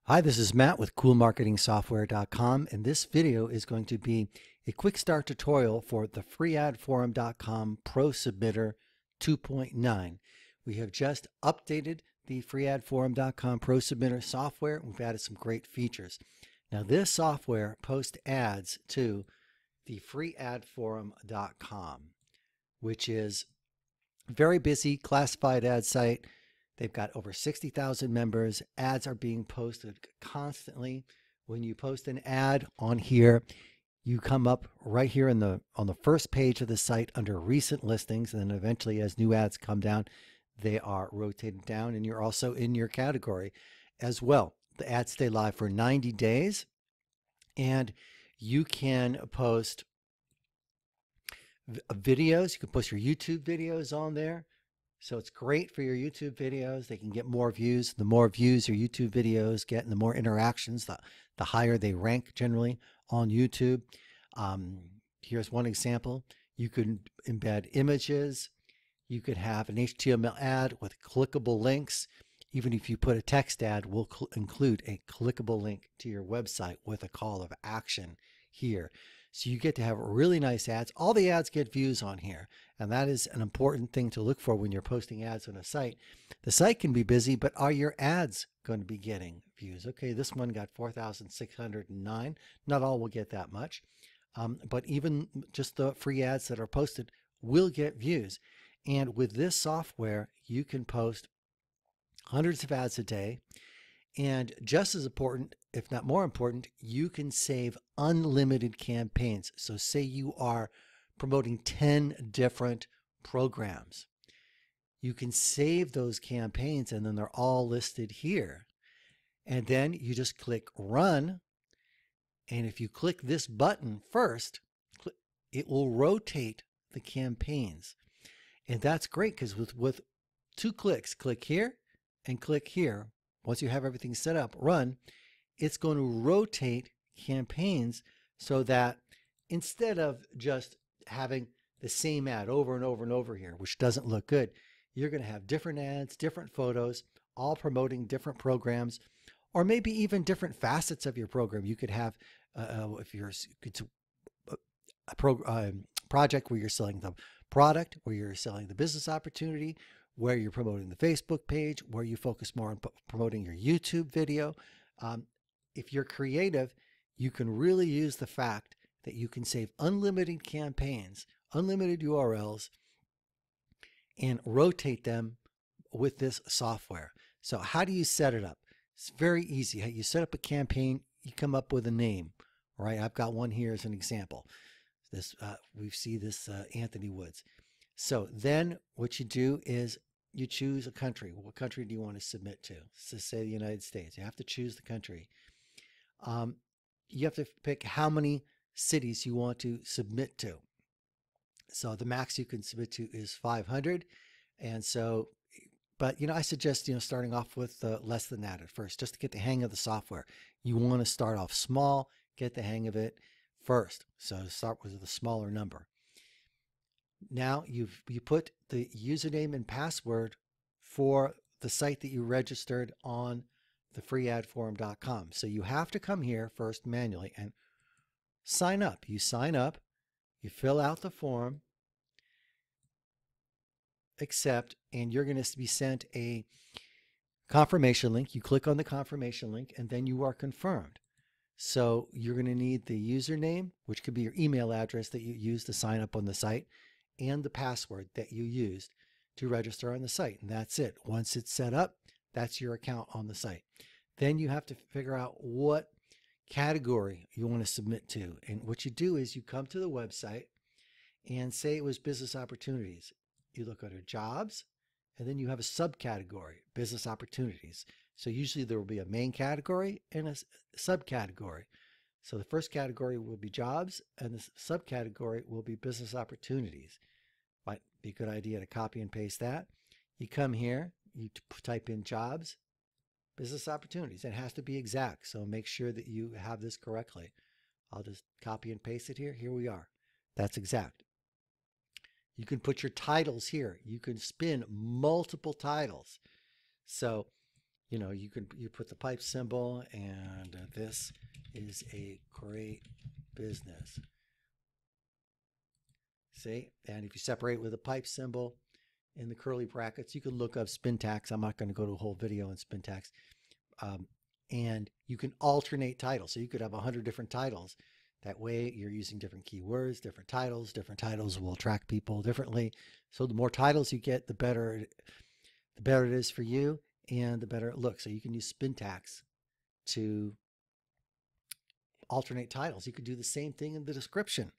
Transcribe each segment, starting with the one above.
Hi, this is Matt with CoolMarketingSoftware.com, and this video is going to be a quick start tutorial for the TheFreeadForum.com ProSubmitter 2.9. We have just updated the TheFreeadForum.com ProSubmitter software. We've added some great features. Now, this software posts ads to the TheFreeadForum.com, which is a very busy classified ad site. They've got over 60,000 members. Ads are being posted constantly. When you post an ad on here, you come up right here on the first page of the site under recent listings, and then eventually as new ads come down, they are rotated down, and you're also in your category as well. The ads stay live for 90 days, and you can post videos. You can post your YouTube videos on there. So it's great for your YouTube videos. They can get more views. The more views your YouTube videos get and the more interactions, the higher they rank generally on YouTube. Here's one example. You could embed images. You could have an HTML ad with clickable links. Even if you put a text ad, we'll include a clickable link to your website with a call of action here. So you get to have really nice ads. All the ads get views on here, and that is an important thing to look for when you're posting ads on a site. The site can be busy, but are your ads going to be getting views? Okay, this one got 4,609. Not all will get that much, but even just the free ads that are posted will get views. And with this software, you can post hundreds of ads a day. And just as important, if not more important, you can save unlimited campaigns. So say you are promoting 10 different programs. You can save those campaigns and then they're all listed here. And then you just click run. And if you click this button first, it will rotate the campaigns. And that's great because with 2 clicks, click here and click here. Once you have everything set up, run, it's going to rotate campaigns so that instead of just having the same ad over and over and over here, which doesn't look good, you're going to have different ads, different photos, all promoting different programs, or maybe even different facets of your program. You could have, if you're a project where you're selling the product, where you're selling the business opportunity, where you're promoting the Facebook page, where you focus more on promoting your YouTube video. If you're creative, you can really use the fact that you can save unlimited campaigns, unlimited URLs, and rotate them with this software. So how do you set it up? It's very easy. You set up a campaign, you come up with a name, right? I've got one here as an example. This we see this Anthony Woods. So then what you do is you choose a country. What country do you want to submit to? So say the United States. You have to choose the country. You have to pick how many cities you want to submit to. So the max you can submit to is 500. And so, but I suggest, starting off with less than that at first, just to get the hang of the software. You want to start off small, get the hang of it first. So start with a smaller number. Now you put the username and password for the site that you registered on TheFreeadForum.com. So you have to come here first manually and sign up. You sign up, you fill out the form, accept, and you're going to be sent a confirmation link. You click on the confirmation link and then you are confirmed. So you're going to need the username, which could be your email address that you use to sign up on the site, and the password that you used to register on the site. And that's it. Once it's set up, that's your account on the site. Then you have to figure out what category you want to submit to. And what you do is you come to the website and say it was business opportunities. You look under jobs, and then you have a subcategory, business opportunities. So usually there will be a main category and a subcategory. So the first category will be jobs, and the subcategory will be business opportunities. Might be a good idea to copy and paste that. You come here, you type in jobs, business opportunities. It has to be exact, so make sure that you have this correctly. I'll just copy and paste it here. Here we are. That's exact. You can put your titles here. You can spin multiple titles. So you know, you put the pipe symbol, and this is a great business. See, and if you separate with a pipe symbol in the curly brackets, you can look up Spintax. I'm not going to go to a whole video on Spintax. And you can alternate titles. So you could have 100 different titles. That way you're using different keywords, different titles. Different titles will attract people differently. So the more titles you get, the better it is for you and the better it looks. So you can use Spintax to alternate titles. You could do the same thing in the description.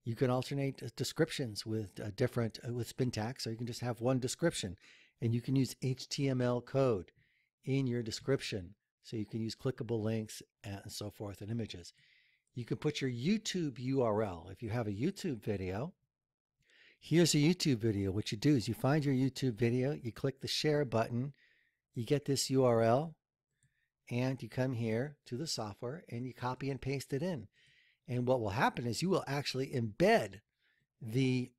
You can alternate descriptions with with Spintax, or you can just have one description, and you can use HTML code in your description. So you can use clickable links and so forth and images. You can put your YouTube URL. If you have a YouTube video, here's a YouTube video. What you do is you find your YouTube video, you click the share button, you get this URL, and you come here to the software and you copy and paste it in. And what will happen is you will actually embed the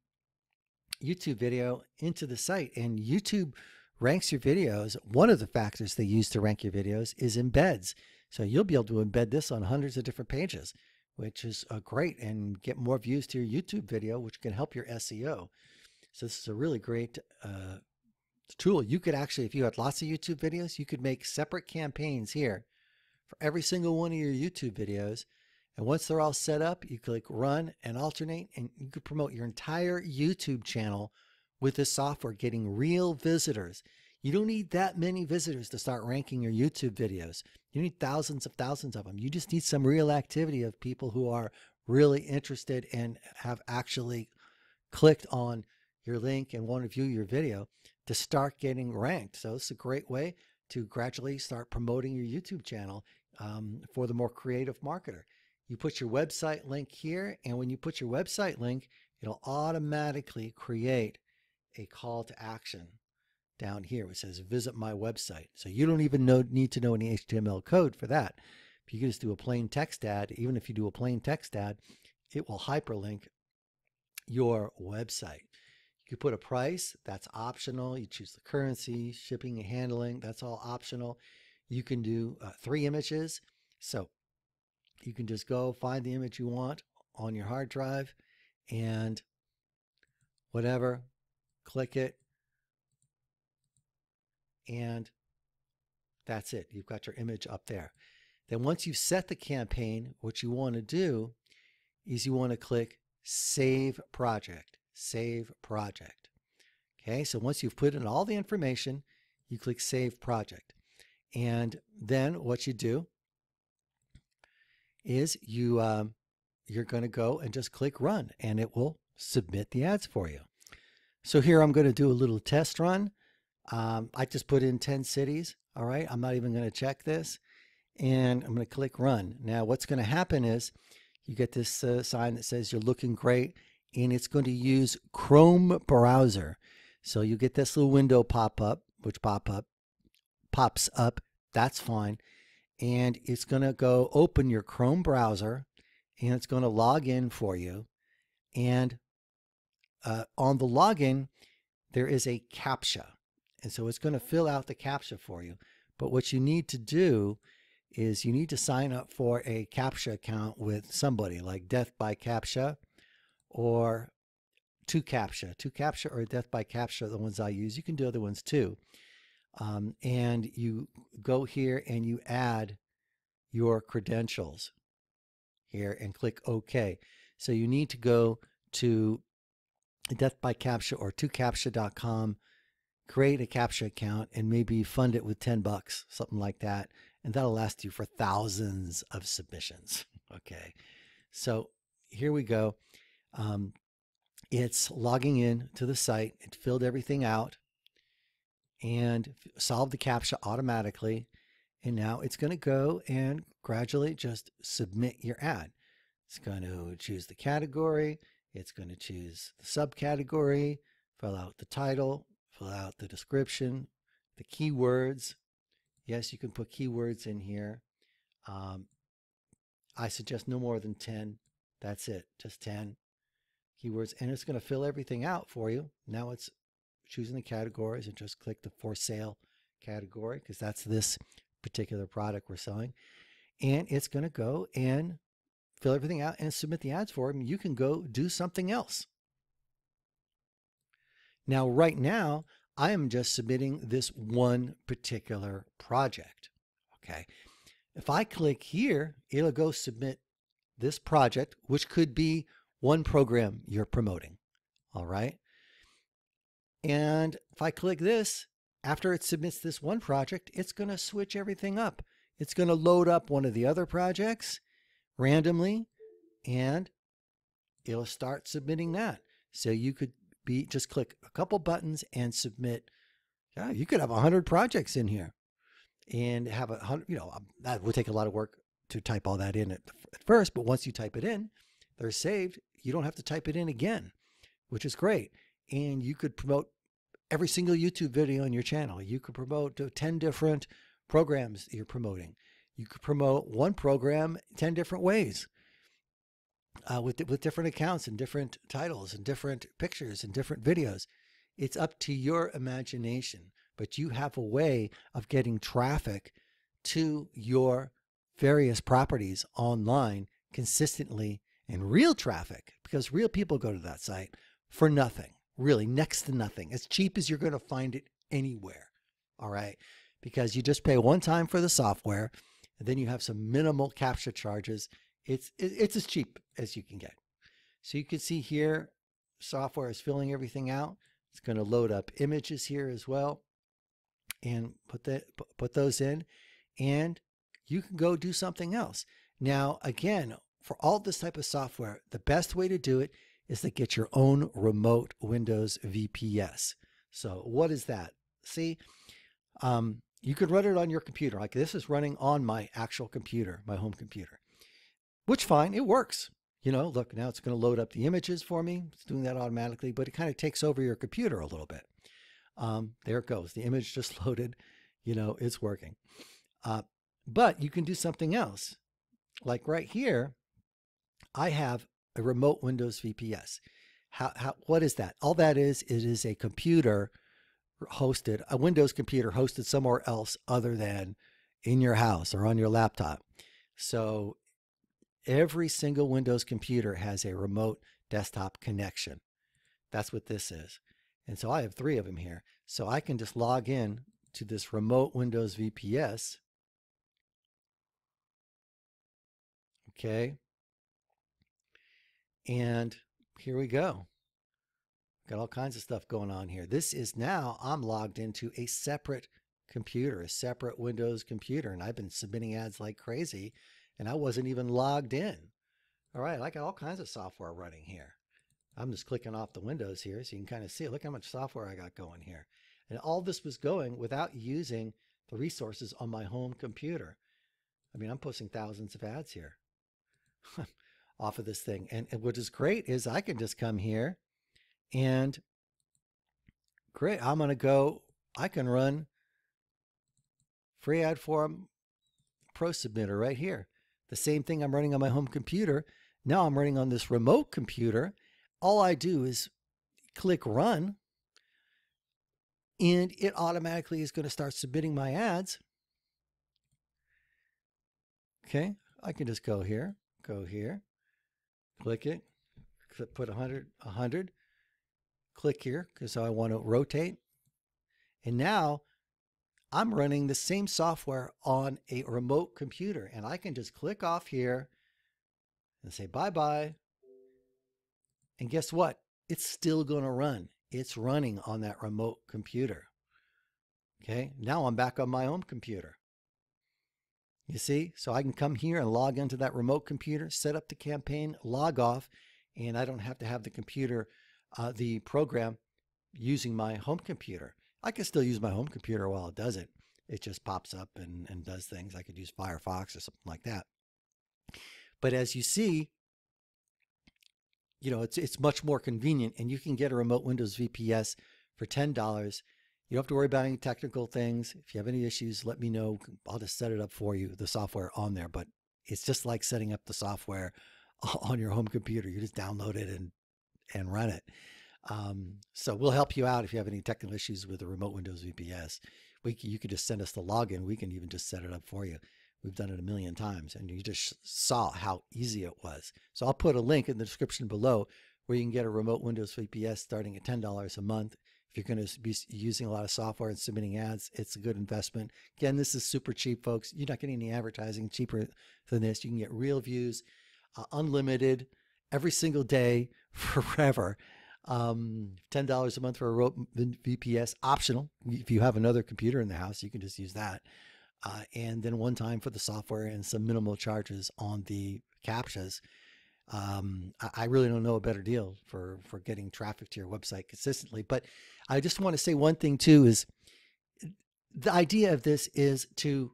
YouTube video into the site, and YouTube ranks your videos. One of the factors they use to rank your videos is embeds. So you'll be able to embed this on hundreds of different pages, which is great, and get more views to your YouTube video, which can help your SEO. So this is a really great tool. You could actually, if you had lots of YouTube videos, you could make separate campaigns here for every single one of your YouTube videos. And once they're all set up, you click run and alternate, and you could promote your entire YouTube channel with this software, getting real visitors. You don't need that many visitors to start ranking your YouTube videos. You need thousands of them. You just need some real activity of people who are really interested and have actually clicked on your link and want to view your video to start getting ranked. So it's a great way to gradually start promoting your YouTube channel for the more creative marketer. You put your website link here, and when you put your website link, it'll automatically create a call to action down here which says visit my website. So you don't even need to know any HTML code for that. If you can just do a plain text ad, even if you do a plain text ad, it will hyperlink your website. You put a price, that's optional. You choose the currency, shipping and handling, that's all optional. You can do 3 images. So you can just go find the image you want on your hard drive and whatever, click it, and that's it. You've got your image up there. Then once you've set the campaign, what you want to do is you want to click Save Project. Save Project. Okay, so once you've put in all the information, you click Save Project. And then what you do is you're going to go and just click Run, and it will submit the ads for you. So here I'm going to do a little test run. I just put in 10 cities. All right, I'm not even going to check this, and I'm going to click Run. Now what's going to happen is you get this sign that says you're looking great, and it's going to use Chrome browser. So you get this little window pop up, which pops up. That's fine. And it's going to go open your Chrome browser, and it's going to log in for you. And on the login, there is a CAPTCHA. And so it's going to fill out the CAPTCHA for you. But what you need to do is you need to sign up for a CAPTCHA account with somebody like Death by CAPTCHA or 2CAPTCHA. 2CAPTCHA or Death by CAPTCHA are the ones I use. You can do other ones too. And you go here and you add your credentials here and click OK. So you need to go to Death by CAPTCHA or 2CAPTCHA.com, create a CAPTCHA account, and maybe fund it with $10, something like that. And that'll last you for thousands of submissions. Okay. So here we go. It's logging in to the site. It filled everything out and solved the CAPTCHA automatically. And now it's going to go and gradually just submit your ad. It's going to choose the category. It's going to choose the subcategory, fill out the title, fill out the description, the keywords. Yes, you can put keywords in here. I suggest no more than 10. That's it, just 10 keywords. And it's going to fill everything out for you. Now it's choosing the categories, and just click the for sale category because that's this particular product we're selling. And it's going to go and fill everything out and submit the ads for them. You can go do something else. Now, right now, I am just submitting this one particular project. Okay. If I click here, it'll go submit this project, which could be one program you're promoting. All right. And if I click this, after it submits this one project, it's going to switch everything up. It's going to load up one of the other projects randomly, and it'll start submitting that. So you could just click a couple buttons and submit. Yeah, you could have 100 projects in here and have 100, that would take a lot of work to type all that in at first, but once you type it in, they're saved. You don't have to type it in again, which is great. And you could promote every single YouTube video on your channel. You could promote 10 different programs you're promoting. You could promote one program 10 different ways with different accounts and different titles and different pictures and different videos. It's up to your imagination, but you have a way of getting traffic to your various properties online consistently, and real traffic, because real people go to that site for nothing, really next to nothing, as cheap as you're going to find it anywhere. All right. Because you just pay one time for the software, and then you have some minimal capture charges. It's as cheap as you can get. So you can see here, software is filling everything out. It's going to load up images here as well, and put those in, and you can go do something else. Now, again, for all this type of software, the best way to do it is to get your own remote Windows VPS. So what is that? See, you could run it on your computer. Like this is running on my actual computer, my home computer, which fine, it works. Look, now it's going to load up the images for me. It's doing that automatically, but it kind of takes over your computer a little bit. There it goes. The image just loaded, it's working. But you can do something else. Like right here, I have a remote Windows VPS. What is that? All that is, it is a computer hosted, a Windows computer hosted somewhere else other than in your house or on your laptop. So every single Windows computer has a remote desktop connection. That's what this is. And so I have 3 of them here. So I can just log in to this remote Windows VPS. Okay. And here we go. Got all kinds of stuff going on here. This is now, I'm logged into a separate computer, a separate Windows computer, and I've been submitting ads like crazy, and I wasn't even logged in. All right, I got all kinds of software running here. I'm just clicking off the windows here so you can kind of see, look how much software I got going here. And all this was going without using the resources on my home computer. I mean, I'm posting thousands of ads here off of this thing. And what is great is I can just come here and great, I'm going to go, I can run ProSubmitter right here. The same thing I'm running on my home computer. Now I'm running on this remote computer. All I do is click run, and it automatically is going to start submitting my ads. Okay, I can just go here, click it, put 100, click here because I want to rotate. And now I'm running the same software on a remote computer, and I can just click off here and say bye-bye. And guess what? It's still going to run. It's running on that remote computer. Okay, now I'm back on my home computer. You see, so I can come here and log into that remote computer, set up the campaign, log off, and I don't have to have the computer, the program using my home computer. I can still use my home computer while it does it. It just pops up and does things. I could use Firefox or something like that. But as you see, it's much more convenient, and you can get a remote Windows VPS for $10. You don't have to worry about any technical things. If you have any issues, let me know. I'll just set it up for you, the software on there. But it's just like setting up the software on your home computer. You just download it and run it. So we'll help you out if you have any technical issues with the remote Windows VPS. you could just send us the login. We can even just set it up for you. We've done it a million times, and you just saw how easy it was. So I'll put a link in the description below where you can get a remote Windows VPS starting at $10 a month. If you're going to be using a lot of software and submitting ads, it's a good investment. Again, this is super cheap, folks. You're not getting any advertising cheaper than this. You can get real views, unlimited, every single day, forever. $10 a month for a remote VPS, optional. If you have another computer in the house, you can just use that. And then one time for the software and some minimal charges on the CAPTCHAs. I really don't know a better deal for getting traffic to your website consistently. But I just want to say one thing too, is the idea of this is to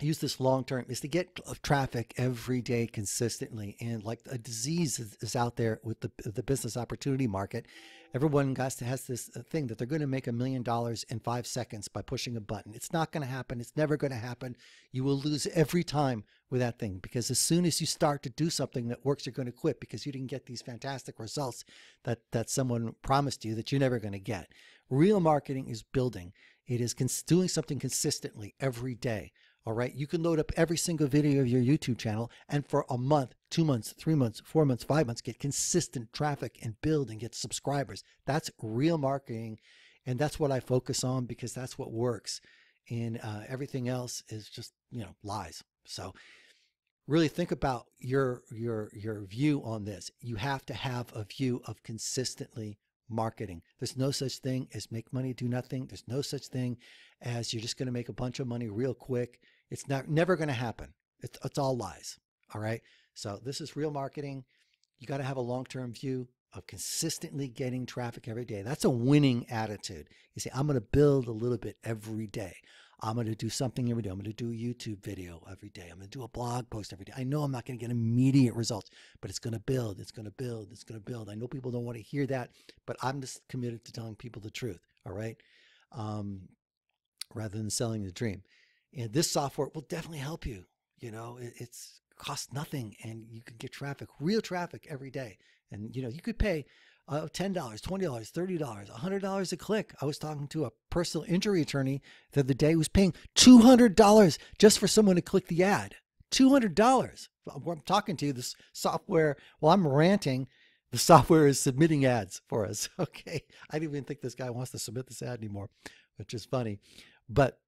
use this long term, is to get traffic every day consistently. And like a disease is out there with the business opportunity market. Everyone has this thing that they're going to make $1 million in 5 seconds by pushing a button. It's not going to happen. It's never going to happen. You will lose every time with that thing, because as soon as you start to do something that works, you're going to quit because you didn't get these fantastic results that someone promised you that you're never going to get. Real marketing is building. It is doing something consistently every day. All right. You can load up every single video of your YouTube channel and for a month, 2 months, 3 months, 4 months, 5 months, get consistent traffic and build and get subscribers. That's real marketing. And that's what I focus on, because that's what works. And everything else is just, lies. So really think about your view on this. You have to have a view of consistently marketing. There's no such thing as make money, do nothing. There's no such thing as you're just going to make a bunch of money real quick. It's never going to happen. It's all lies. All right. So this is real marketing. You got to have a long-term view of consistently getting traffic every day. That's a winning attitude. You say, I'm going to build a little bit every day. I'm going to do something every day. I'm going to do a YouTube video every day. I'm going to do a blog post every day. I know I'm not going to get immediate results, but it's going to build. It's going to build. It's going to build. I know people don't want to hear that, but I'm just committed to telling people the truth. All right. Rather than selling the dream. And this software will definitely help you. It's costs nothing, and you can get traffic, real traffic every day. And, you could pay $10, $20, $30, $100 a click. I was talking to a personal injury attorney the other day who was paying $200 just for someone to click the ad. $200. I'm talking to this software while I'm ranting. The software is submitting ads for us. Okay. I didn't even think this guy wants to submit this ad anymore, which is funny. But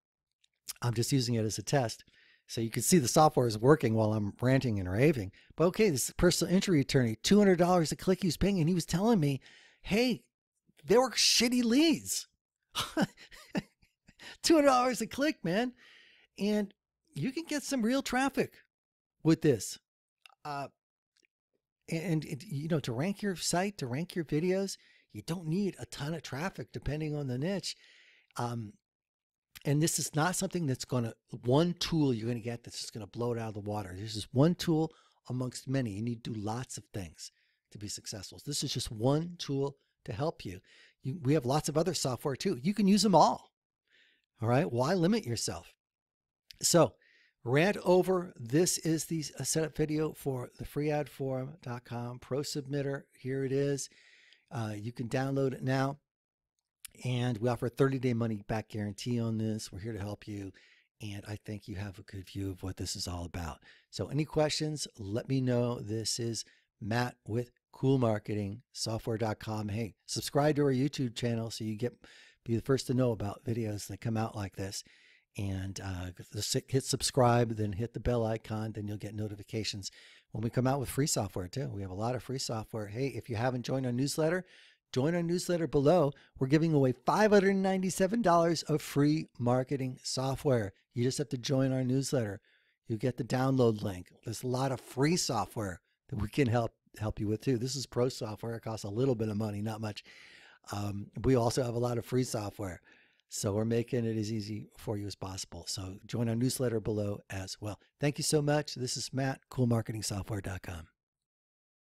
I'm just using it as a test. So you can see the software is working while I'm ranting and raving. But okay, this personal injury attorney, $200 a click he was paying, and he was telling me, hey, they were shitty leads. $200 a click, man. And you can get some real traffic with this. To rank your site, to rank your videos, you don't need a ton of traffic depending on the niche. And this is not something that's one tool you're going to get that's just going to blow it out of the water. This is one tool amongst many. You need to do lots of things to be successful. So this is just one tool to help you. We have lots of other software too. You can use them all. All right. Why limit yourself? So rant over. This is the setup video for TheFreeadForum.comProSubmitter. Here it is. You can download it now. And we offer a 30-day money-back guarantee on this. We're here to help you. And I think you have a good view of what this is all about. So any questions, let me know. This is Matt with CoolMarketingSoftware.com. Hey, subscribe to our YouTube channel so you be the first to know about videos that come out like this. And hit subscribe, then hit the bell icon. Then you'll get notifications when we come out with free software too. We have a lot of free software. Hey, if you haven't joined our newsletter, join our newsletter below. We're giving away $597 of free marketing software. You just have to join our newsletter. You get the download link. There's a lot of free software that we can help you with too. This is pro software. It costs a little bit of money, not much. We also have a lot of free software. So we're making it as easy for you as possible. So join our newsletter below as well. Thank you so much. This is Matt, CoolMarketingSoftware.com.